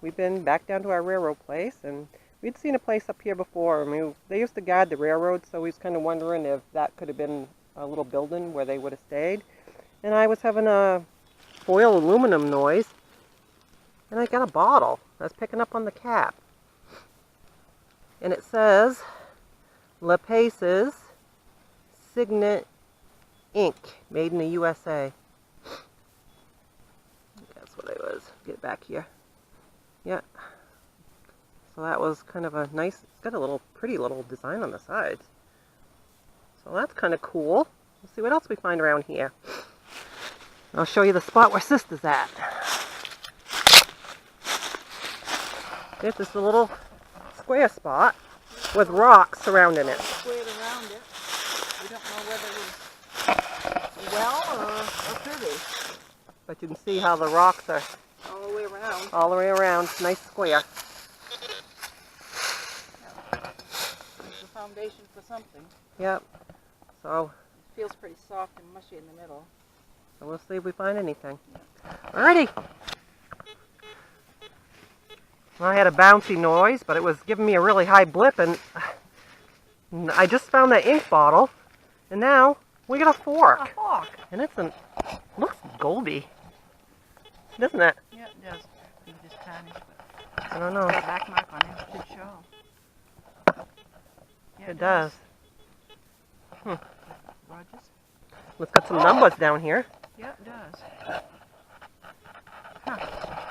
we've been back down to our railroad place, and we'd seen a place up here before. I mean, they used to guard the railroad, so we was kind of wondering if that could have been a little building where they would have stayed. And I was having a foil aluminum noise, and I got a bottle. I was picking up on the cap. And it says, La Pace's Signet Ink, made in the USA. That's what it was. Get it back here. Yeah. So that was kind of a nice, it's got a little pretty little design on the sides. So that's kind of cool. Let's see what else we find around here. I'll show you the spot where Sister's at. There's this little square spot with rocks surrounding it. Squared around it. We don't know whether it's well or privy. But you can see how the rocks are All the way around. all the way around. Nice square. It's the foundation for something. Yep. So It feels pretty soft and mushy in the middle. we'll see if we find anything. Alrighty. Well, I had a bouncy noise, but it was giving me a really high blip, and I just found that ink bottle, and now we got a fork. A fork. And it's looks goldy, doesn't it? Yeah, it does. You just tarnished, but I don't know. the back mark on it should show. Yeah, It does. Rogers? It's got some numbers down here. Yeah, it does. Huh.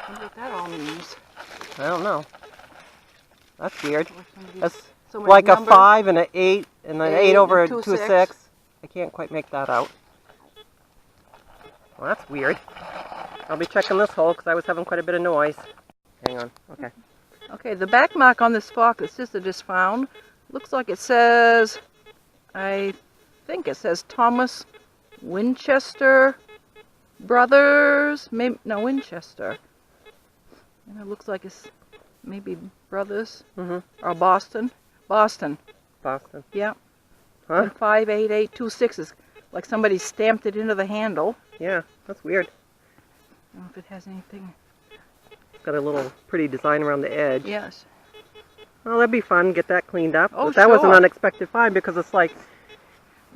Wonder what that all means. I don't know. That's weird. Or somebody's- That's so many like a numbers. 5 and an 8, and an 8 over and to a 6. I can't quite make that out. Well, that's weird. I'll be checking this hole because I was having quite a bit of noise. Hang on. Okay. Okay, the back mark on this fork that Sister just found looks like it says, I think it says Thomas Winchester Brothers. Maybe, no, Winchester. And it looks like it's maybe Brothers Mm-hmm. or Boston. Boston. Boston. Yeah. Huh? 58826 like somebody stamped it into the handle. Yeah, that's weird. I don't know if it has anything. It's got a little pretty design around the edge. Yes. Well, that'd be fun. Get that cleaned up. Oh, But that was an sure. unexpected find because it's like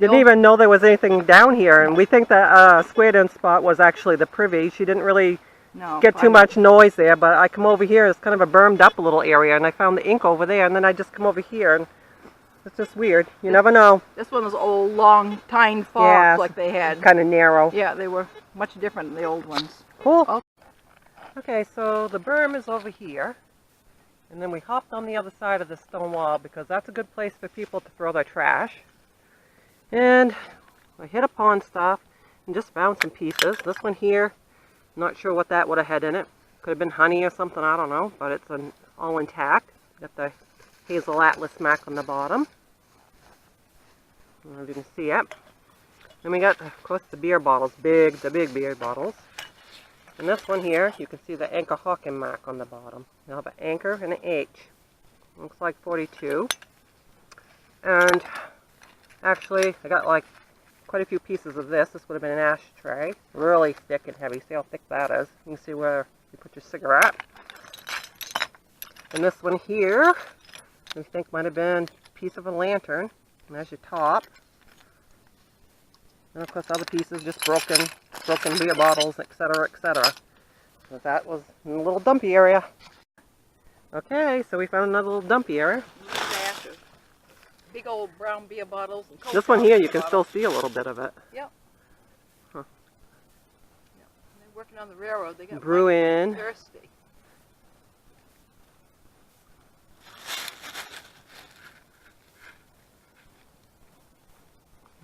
didn't Nope. even know there was anything down here, and we think that squared in spot was actually the privy. She didn't really No. get too private. much noise there, but I come over here, it's kind of a bermed up little area, and I found the ink over there, and then I just come over here, and it's just weird. You never know. This one was old, long, tined forks Yeah, like they had. Kind of narrow. Yeah, they were much different than the old ones. Cool. Oh. Okay, so the berm is over here, and then we hopped on the other side of the stone wall because that's a good place for people to throw their trash. And I hit upon stuff and just found some pieces. This one here, not sure what that would have had in it. Could have been honey or something, I don't know, but it's all intact. Got the hazel atlas mac on the bottom. I don't know if you can see it. Then we got, of course, the beer bottles, the big beer bottles. And this one here, you can see the anchor hawking mark on the bottom. You'll have an anchor and an H. Looks like 42. And actually, I got like quite a few pieces of this. This would have been an ashtray. Really thick and heavy. See how thick that is. You can see where you put your cigarette. And this one here, we think might have been a piece of a lantern. And there's your top. And of course other pieces, just broken beer bottles, etc., etc. So that was in a little dumpy area. Okay, so we found another little dumpy area. Stash of big old brown beer bottles. And Coke This one bottles here, in you the can bottom. still see a little bit of it. Yep. Huh. Yep. They're working on the railroad. They got Brew in. thirsty.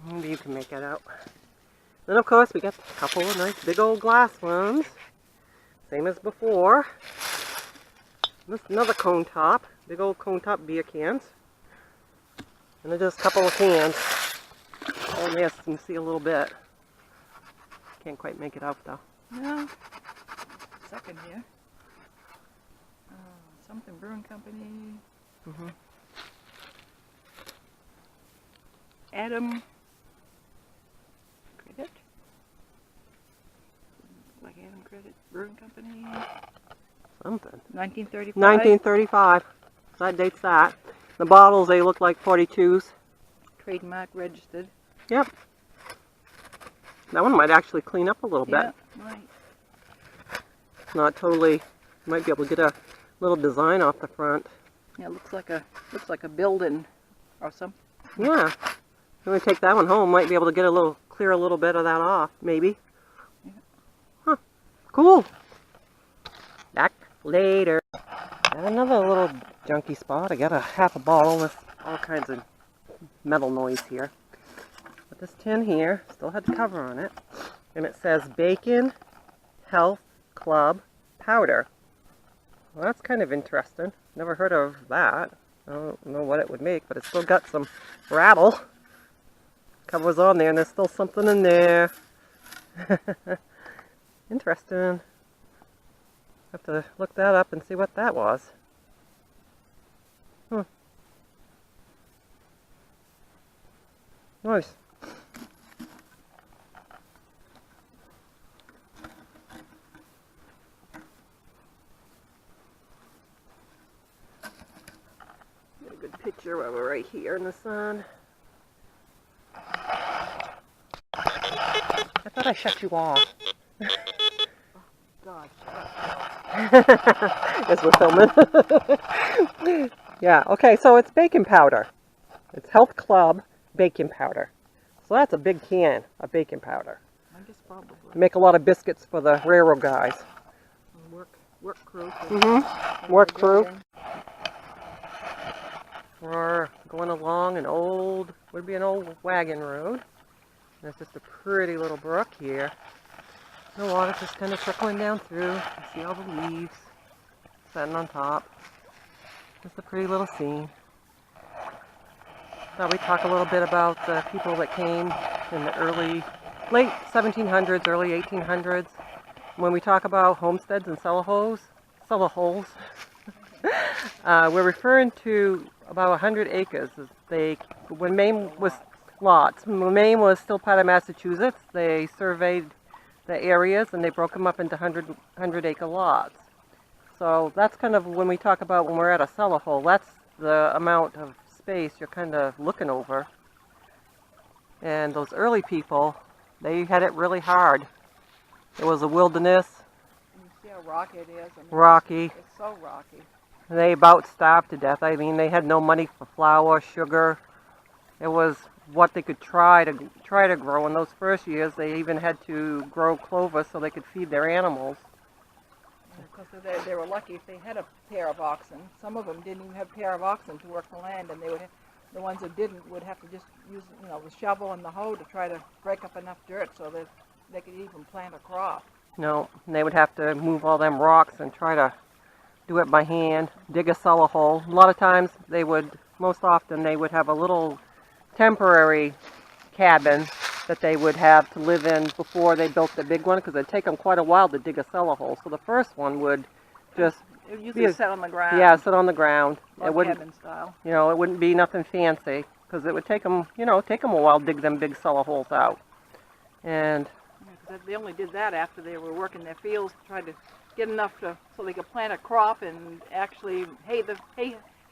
Maybe you can make it out. Then of course we got a couple of nice big old glass ones. Same as before. This another cone top. Big old cone top beer cans. And then just a couple of cans. Oh yes, you can see a little bit. Can't quite make it out though. No. Second here. Something Brewing Company. Mm-hmm. Adam Credit. Like Adam Credit Brewing Company. something. 1935? 1935. That dates that. The bottles, they look like 42s. Trademark registered. Yep. That one might actually clean up a little bit. Yeah, right. Not totally. Might be able to get a little design off the front. Yeah, it looks like a building or something. Yeah. I'm gonna take that one home. Might be able to get clear a little bit of that off, maybe. Yeah. Huh. Cool. Back later. Got another little junky spot. I got a half a bottle with all kinds of metal noise here. But this tin here still had the cover on it. And it says Bacon Health Club Powder. Well, that's kind of interesting. Never heard of that. I don't know what it would make, but it's still got some rattle. Cover's on there, and there's still something in there. Interesting. Have to look that up and see what that was. Nice. Get a good picture while we're right here in the sun. I thought I shut you off. God. As we're filming. Yeah, okay, so it's baking powder. It's Health Club baking powder. So that's a big can of baking powder. I guess probably. Make a lot of biscuits for the railroad guys. Work crew. Work crew. We're going along an old wagon road. There's just a pretty little brook here. The water's just kind of trickling down through. You see all the leaves setting on top. Just a pretty little scene. Thought we'd talk a little bit about the people that came in the late 1700s, early 1800s. When we talk about homesteads and cellar holes, we're referring to about 100 acres. When Maine was lots. When Maine was still part of Massachusetts, they surveyed the areas and they broke them up into 100 acre lots. So that's kind of when we talk about when we're at a cellar hole, that's the amount of space you're kind of looking over. And those early people, they had it really hard. It was a wilderness. And you see how rocky it is. I mean, Rocky. It's so rocky. They about starved to death. I mean, they had no money for flour, sugar. It was what they could try to grow. In those first years, they even had to grow clover so they could feed their animals. Because they were lucky if they had a pair of oxen. Some of them didn't even have a pair of oxen to work the land, and the ones that didn't would have to just use the shovel and the hoe to try to break up enough dirt so that they could even plant a crop. No, and they would have to move all them rocks and try to do it by hand, dig a cellar hole. A lot of times most often they would have a little temporary cabin that they would have to live in before they built the big one, because it'd take them quite a while to dig a cellar hole. So the first one would just It would usually sit on the ground. Yeah, sit on the ground. Log cabin style. It wouldn't be nothing fancy, because it would take them a while to dig them big cellar holes out. And Yeah, 'cause they only did that after they were working their fields to try to get enough so they could plant a crop and actually hay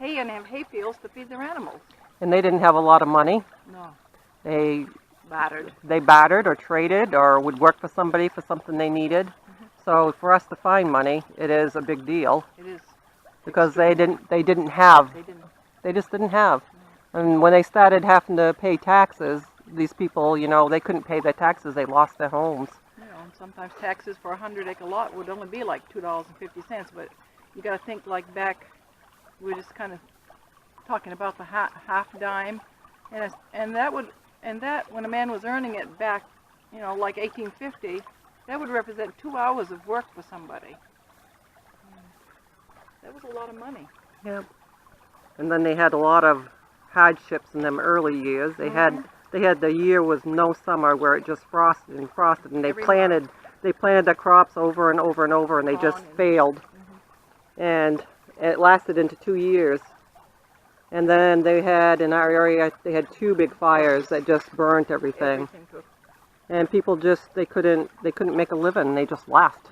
and have hay fields to feed their animals. and they didn't have a lot of money. No, They battered. bartered or traded or would work for somebody for something they needed. So for us to find money, it is a big deal, It is. because they didn't have. They didn't. They just didn't have. And when they started having to pay taxes, these people, they couldn't pay their taxes. They lost their homes. And sometimes taxes for a 100-acre lot would only be like $2.50. But you got to think like back. We're just kind of talking about the half dime, and that when a man was earning it back, like 1850, that would represent 2 hours of work for somebody. That was a lot of money. Yep. And then they had a lot of hardships in them early years. They had the year was no summer where it just frosted, and they planted their crops over and over and over, and they just failed. And it lasted into 2 years. And then they had, in our area, they had 2 big fires that just burnt everything. And people they couldn't make a living. They just left.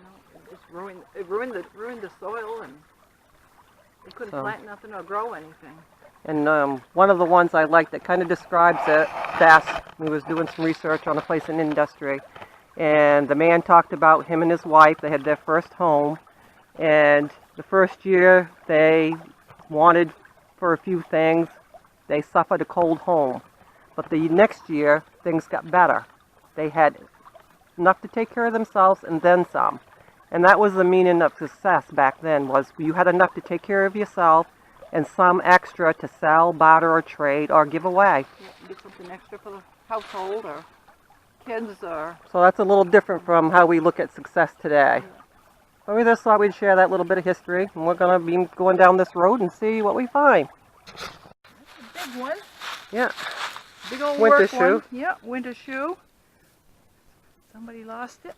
Just it ruined the soil, and they couldn't plant nothing or grow anything. And one of the ones I like that kind of describes it best, we was doing some research on a place in industry, and the man talked about him and his wife. They had their first home, and the first year they wanted for a few things. They suffered a cold home. But the next year, things got better. They had enough to take care of themselves and then some. And that was the meaning of success back then, was you had enough to take care of yourself and some extra to sell, barter, or trade, or give away. Yeah, get something extra for the household or kids or... So that's a little different from how we look at success today. But we just thought we'd share that little bit of history, and we're going to be going down this road and see what we find. That's a big one. Yeah. Big old Winter work shoe. one. Yeah, winter shoe. Somebody lost it.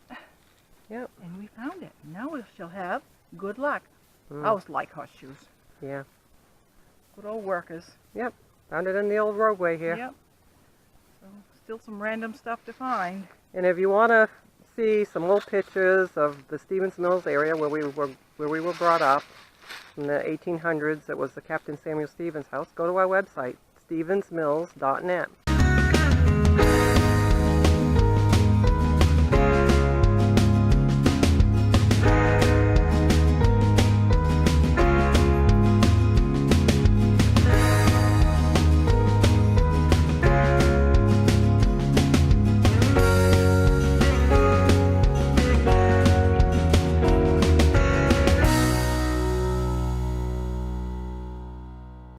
Yep. And we found it. Now we shall have good luck. Mm. I always like horseshoes. Yeah. Good old workers. Yep. Found it in the old roadway here. Yep. So still some random stuff to find. And if you want to see some old pictures of the Stevens Mills area where we were brought up in the 1800s, it was the Captain Samuel Stevens house, go to our website, stevensmills.net.